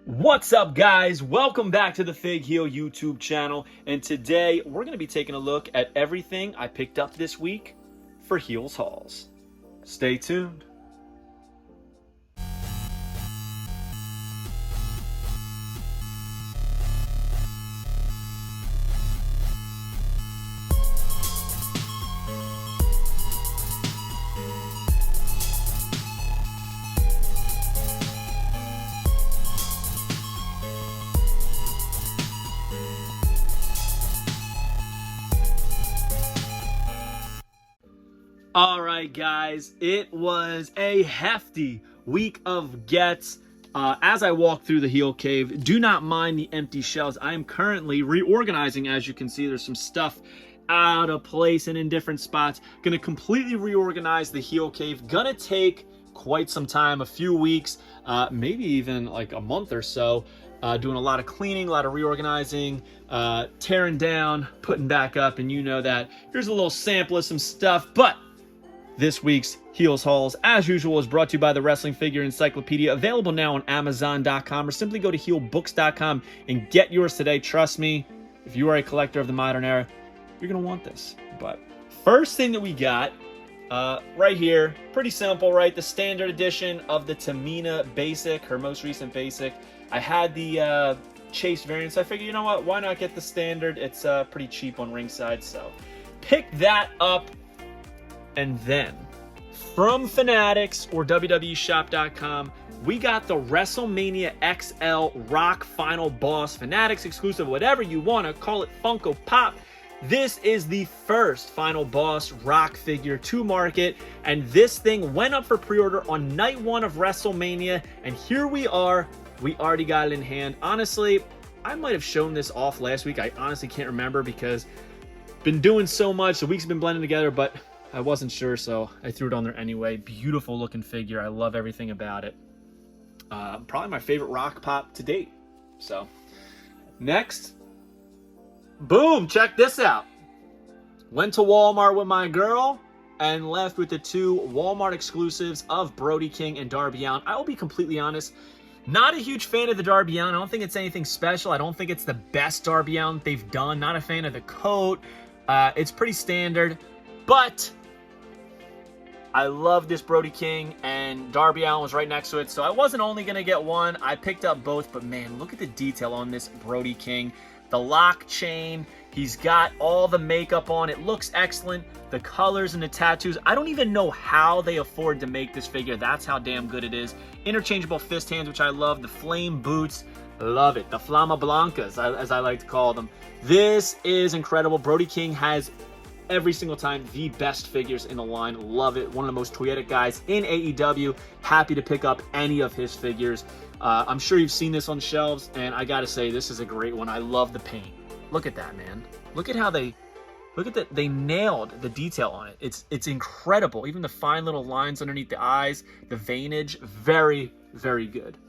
What's up, guys? Welcome back to the Fig Heel YouTube channel, and today we're going to be taking a look at everything I picked up this week for Heels Hauls. Stay tuned. Alright guys, it was a hefty week of gets. As I walk through the heel cave, do not mind the empty shelves. I am currently reorganizing. As you can see, there's some stuff out of place and in different spots. Gonna completely reorganize the heel cave. Gonna take quite some time, a few weeks, maybe even like a month or so. Doing a lot of cleaning, a lot of reorganizing, tearing down, putting back up, and you know that. Here's a little sample of some stuff, but this week's Heels Hauls, as usual, is brought to you by the Wrestling Figure Encyclopedia, available now on Amazon.com, or simply go to heelbooks.com and get yours today. Trust me, if you are a collector of the modern era, you're going to want this. But first thing that we got right here, pretty simple, right? The standard edition of the Tamina Basic, her most recent Basic. I had the Chase variant, so I figured, you know what, why not get the standard? It's pretty cheap on Ringside, so pick that up. And then, from Fanatics or WWEshop.com, we got the WrestleMania XL Rock Final Boss, Fanatics exclusive, whatever you want to call it, Funko Pop. This is the first Final Boss Rock figure to market, and this thing went up for pre-order on night one of WrestleMania, and here we are. We already got it in hand. Honestly, I might have shown this off last week. I honestly can't remember because been doing so much. The weeks have been blending together, but I wasn't sure, so I threw it on there anyway. Beautiful looking figure. I love everything about it. Probably my favorite Rock Pop to date. So, next. Boom! Check this out. Went to Walmart with my girl and left with the two Walmart exclusives of Brody King and Darby Allin. I will be completely honest. Not a huge fan of the Darby Allin. I don't think it's anything special. I don't think it's the best Darby Allin they've done. Not a fan of the coat. It's pretty standard. But I love this Brody King, and Darby Allin was right next to it, so I wasn't only going to get one. I picked up both, but man, look at the detail on this Brody King. The lock chain, he's got all the makeup on. It looks excellent. The colors and the tattoos. I don't even know how they afford to make this figure. That's how damn good it is. Interchangeable fist hands, which I love. The flame boots, love it. The Flama Blancas, as I like to call them. This is incredible. Brody King has every single time the best figures in the line. Love it. One of the most toyetic guys in AEW. Happy to pick up any of his figures. I'm sure you've seen this on shelves, and I gotta say, this is a great one. I love the paint. Look at that, man. Look at how they nailed the detail on it. It's incredible. Even the fine little lines underneath the eyes, the veinage, very, very good.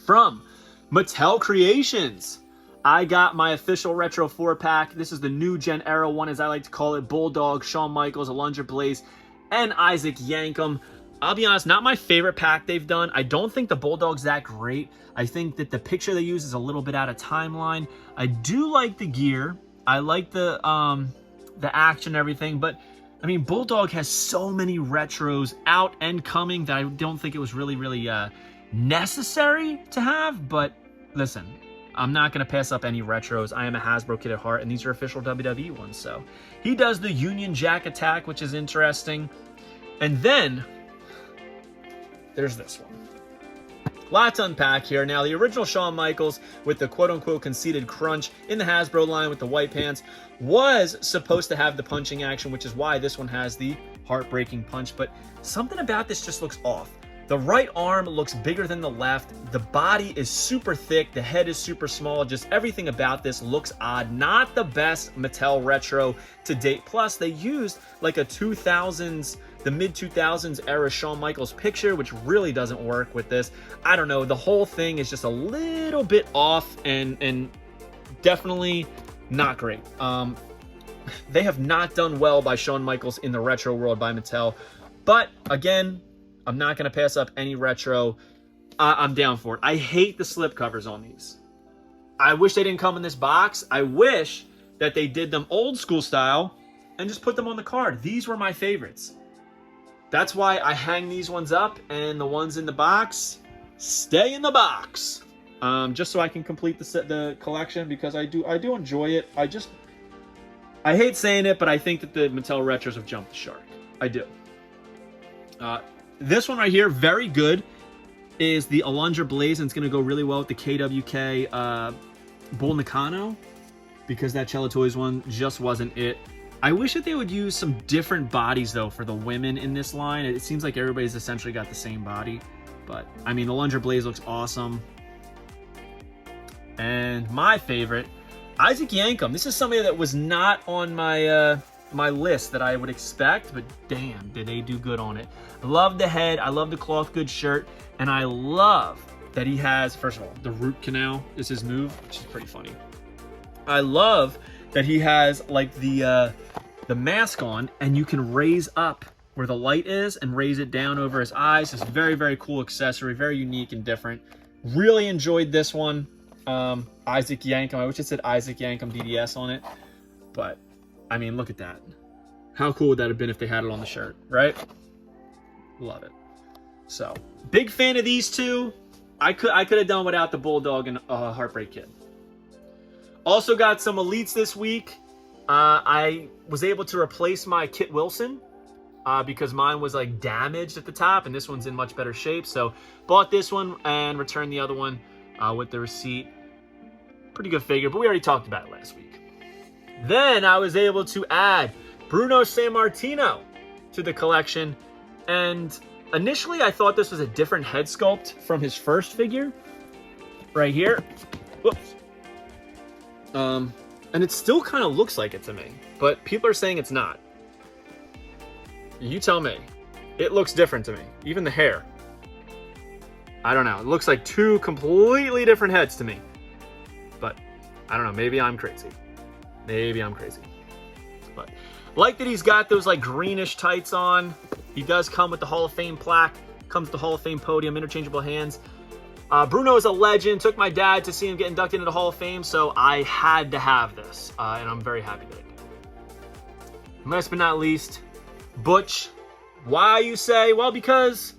From Mattel Creations, I got my official Retro 4-pack. This is the new Gen Era one, as I like to call it. Bulldog, Shawn Michaels, Alundra Blaze, and Isaac Yankem. I'll be honest, not my favorite pack they've done. I don't think the Bulldog's that great. I think that the picture they use is a little bit out of timeline. I do like the gear. I like the action and everything, but I mean, Bulldog has so many retros out and coming that I don't think it was really necessary to have. But listen, I'm not going to pass up any retros. I am a Hasbro kid at heart, and these are official WWE ones. So he does the Union Jack attack, which is interesting. And then there's this one. Lots to unpack here. Now, the original Shawn Michaels with the quote-unquote conceited crunch in the Hasbro line with the white pants was supposed to have the punching action, which is why this one has the heartbreaking punch. But something about this just looks off. The right arm looks bigger than the left. The body is super thick. The head is super small. Just everything about this looks odd. Not the best Mattel retro to date. Plus, they used like a 2000s, the mid-2000s era Shawn Michaels picture, which really doesn't work with this. I don't know. The whole thing is just a little bit off and definitely not great. They have not done well by Shawn Michaels in the retro world by Mattel. But again, I'm not going to pass up any retro. I'm down for it. I hate the slip covers on these. I wish they didn't come in this box. I wish that they did them old school style and just put them on the card. These were my favorites. That's why I hang these ones up, and the ones in the box stay in the box. Just so I can complete the collection, because I do enjoy it. I hate saying it, but I think that the Mattel Retros have jumped the shark. I do. This one right here, very good, is the Alundra Blaze, and it's going to go really well with the KWK Bull Nakano, because that Cello Toys one just wasn't it. I wish that they would use some different bodies, though, for the women in this line. It seems like everybody's essentially got the same body. But, I mean, the Alundra Blaze looks awesome. And my favorite, Isaac Yankem. This is somebody that was not on my my list that I would expect, but damn, did they do good on it. I love the head. I love the cloth good shirt. And I love that he has, first of all, the root canal is his move, which is pretty funny. I love that he has, like, the mask on, and you can raise up where the light is and raise it down over his eyes. It's a very, very cool accessory, very unique and different. Really enjoyed this one. Isaac Yankem. I wish it said Isaac Yankem DDS on it, but I mean, look at that. How cool would that have been if they had it on the shirt, right? Love it. So, big fan of these two. I could have done without the Bulldog and Heartbreak Kid. Also got some Elites this week. I was able to replace my Kit Wilson because mine was like damaged at the top, and this one's in much better shape. So bought this one and returned the other one with the receipt. Pretty good figure, but we already talked about it last week. Then I was able to add Bruno Sammartino to the collection, and initially I thought this was a different head sculpt from his first figure right here. Whoops. And it still kind of looks like it to me, but people are saying it's not. You tell me. It looks different to me. Even the hair. I don't know. It looks like two completely different heads to me. But I don't know. Maybe I'm crazy. Maybe I'm crazy. But like that he's got those like greenish tights on. He does come with the Hall of Fame plaque. Comes with the Hall of Fame podium, interchangeable hands. Bruno is a legend. Took my dad to see him get inducted into the Hall of Fame, so I had to have this, and I'm very happy that I did. Last but not least, Butch. Why, you say? Well, because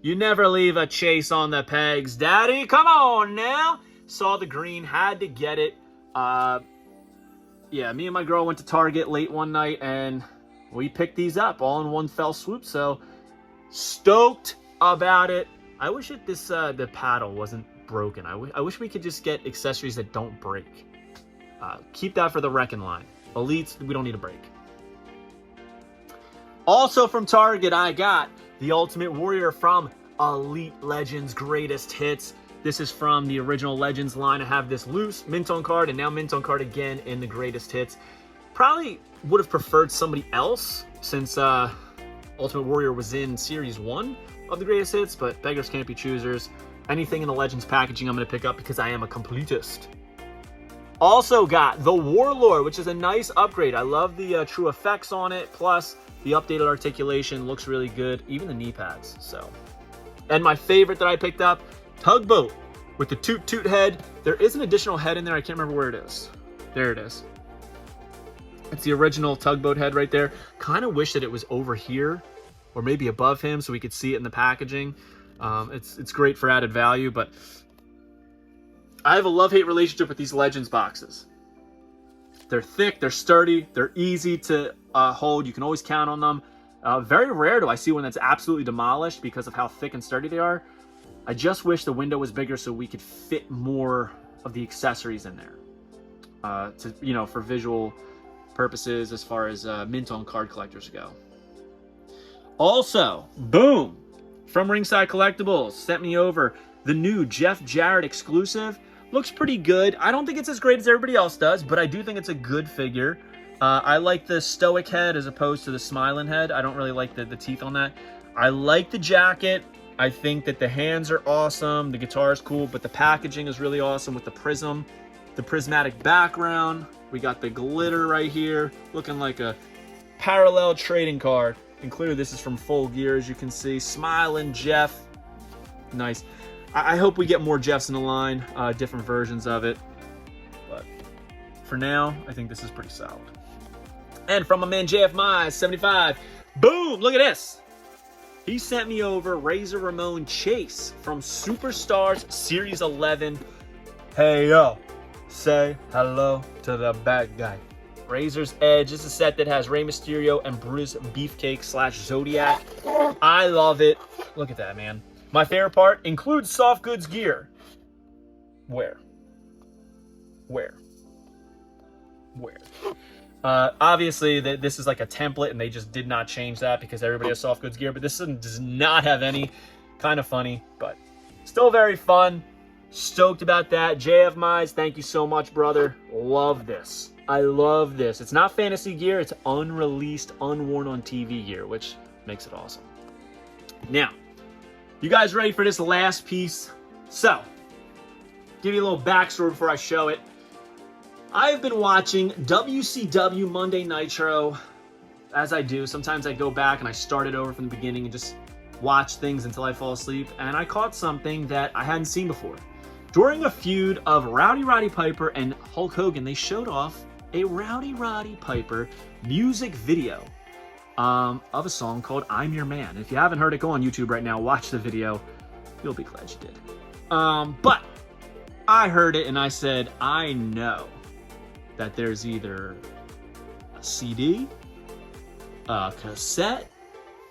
you never leave a chase on the pegs, Daddy. Come on now. Saw the green, had to get it. Yeah, me and my girl went to Target late one night, and we picked these up all in one fell swoop, so stoked about it. I wish that the paddle wasn't broken. I wish we could just get accessories that don't break. Keep that for the wrecking line. Elites, we don't need a break. Also from Target, I got the Ultimate Warrior from Elite Legends Greatest Hits. This is from the original Legends line. I have this loose mint on card, and now mint on card again in the Greatest Hits. Probably would have preferred somebody else, since Ultimate Warrior was in Series 1 of the Greatest Hits, but beggars can't be choosers. Anything in the Legends packaging I'm going to pick up because I am a completist. Also got the Warlord, which is a nice upgrade. I love the true effects on it, plus the updated articulation looks really good, even the knee pads. So, and my favorite that I picked up, Tugboat with the Toot Toot head. There is an additional head in there. I can't remember where it is. There it is. It's the original Tugboat head right there. Kind of wish that it was over here, or maybe above him, so we could see it in the packaging. It's great for added value, but I have a love-hate relationship with these Legends boxes. They're thick, they're sturdy, they're easy to hold. You can always count on them. Very rare do I see one that's absolutely demolished because of how thick and sturdy they are. I just wish the window was bigger so we could fit more of the accessories in there. For visual purposes, as far as mint on card collectors go. Also, boom, from Ringside Collectibles, sent me over the new Jeff Jarrett exclusive. Looks pretty good. I don't think it's as great as everybody else does, but I do think it's a good figure. I like the stoic head as opposed to the smiling head. I don't really like the teeth on that. I like the jacket. I think that the hands are awesome. The guitar is cool, but the packaging is really awesome with the prism, the prismatic background. We got the glitter right here, looking like a parallel trading card. And clearly this is from Full Gear, as you can see. Smiling Jeff. Nice. I hope we get more Jeffs in the line, different versions of it. But for now, I think this is pretty solid. And from my man JFMI75, boom, look at this. He sent me over Razor Ramon Chase from Superstars Series 11. Hey, yo, say hello to the bad guy. Razor's Edge. This is a set that has Rey Mysterio and Bruce Beefcake / Zodiac. I love it. Look at that, man. My favorite part includes soft goods gear. Where? Obviously, this is like a template, and they just did not change that because everybody has soft goods gear, but this one does not have any. Kind of funny, but still very fun. Stoked about that. JF Mize, thank you so much, brother. Love this. I love this. It's not fantasy gear. It's unreleased, unworn on TV gear, which makes it awesome. Now, you guys ready for this last piece? So, give you a little backstory before I show it. I've been watching WCW Monday Nitro, as I do. Sometimes I go back and I start it over from the beginning and just watch things until I fall asleep. And I caught something that I hadn't seen before. During a feud of Rowdy Roddy Piper and Hulk Hogan, they showed off a Rowdy Roddy Piper music video of a song called I'm Your Man. If you haven't heard it, go on YouTube right now, watch the video. You'll be glad you did. But I heard it and I said, I know that there's either a CD, a cassette,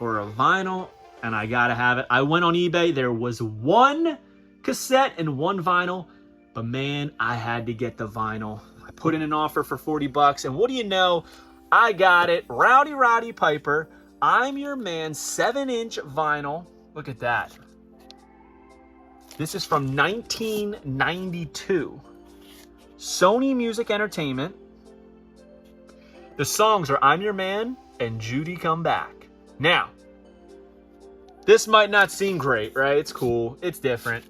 or a vinyl, and I gotta have it. I went on eBay, there was one cassette and one vinyl, but man, I had to get the vinyl. I put in an offer for 40 bucks, and what do you know? I got it. Rowdy Roddy Piper, I'm Your Man, 7-inch vinyl. Look at that. This is from 1992. Sony Music Entertainment. The songs are I'm Your Man and Judy Come Back. Now, this might not seem great, right? It's cool. It's different.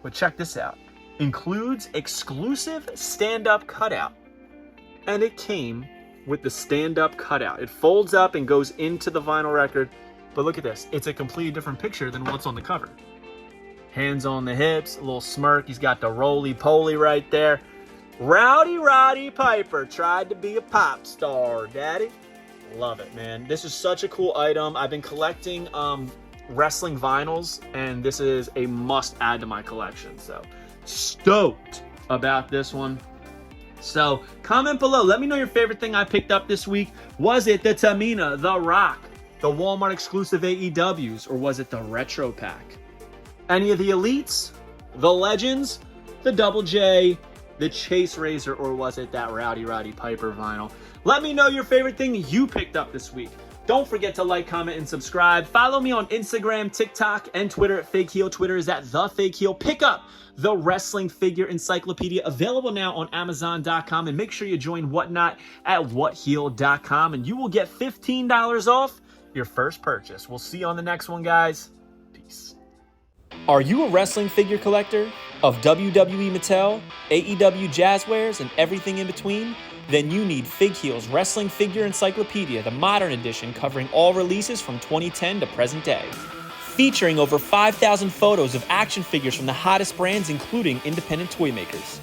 But check this out. Includes exclusive stand-up cutout. And it came with the stand-up cutout. It folds up and goes into the vinyl record. But look at this. It's a completely different picture than what's on the cover. Hands on the hips, a little smirk. He's got the roly-poly right there. Rowdy Roddy Piper tried to be a pop star, daddy. Love it, man. This is such a cool item. I've been collecting wrestling vinyls, and this is a must-add to my collection. So, stoked about this one. So, comment below. Let me know your favorite thing I picked up this week. Was it the Tamina, the Rock, the Walmart exclusive AEWs, or was it the Retro Pack? Any of the Elites, the Legends, the Double J, the Chase Razor, or was it that Rowdy Roddy Piper vinyl? Let me know your favorite thing you picked up this week. Don't forget to like, comment, and subscribe. Follow me on Instagram, TikTok, and Twitter at Fake Heel. Twitter is at The Fake Heel. Pick up the Wrestling Figure Encyclopedia, available now on Amazon.com. And make sure you join Whatnot at WhatHeel.com, and you will get $15 off your first purchase. We'll see you on the next one, guys. Peace. Are you a wrestling figure collector of WWE Mattel, AEW Jazzwares, and everything in between? Then you need Fig Heel's Wrestling Figure Encyclopedia, the modern edition covering all releases from 2010 to present day. Featuring over 5,000 photos of action figures from the hottest brands, including independent toy makers.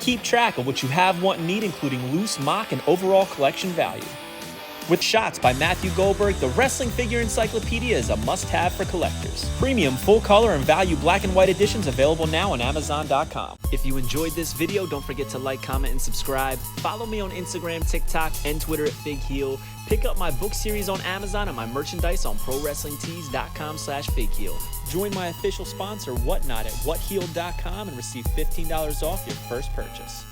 Keep track of what you have, want, and need, including loose, mock, and overall collection value. With shots by Matthew Goldberg, the Wrestling Figure Encyclopedia is a must-have for collectors. Premium full-color and value black and white editions available now on Amazon.com. If you enjoyed this video, don't forget to like, comment, and subscribe. Follow me on Instagram, TikTok, and Twitter at Fig Heel. Pick up my book series on Amazon and my merchandise on ProWrestlingTees.com/FigHeel. Join my official sponsor, Whatnot, at WhatHeel.com and receive $15 off your first purchase.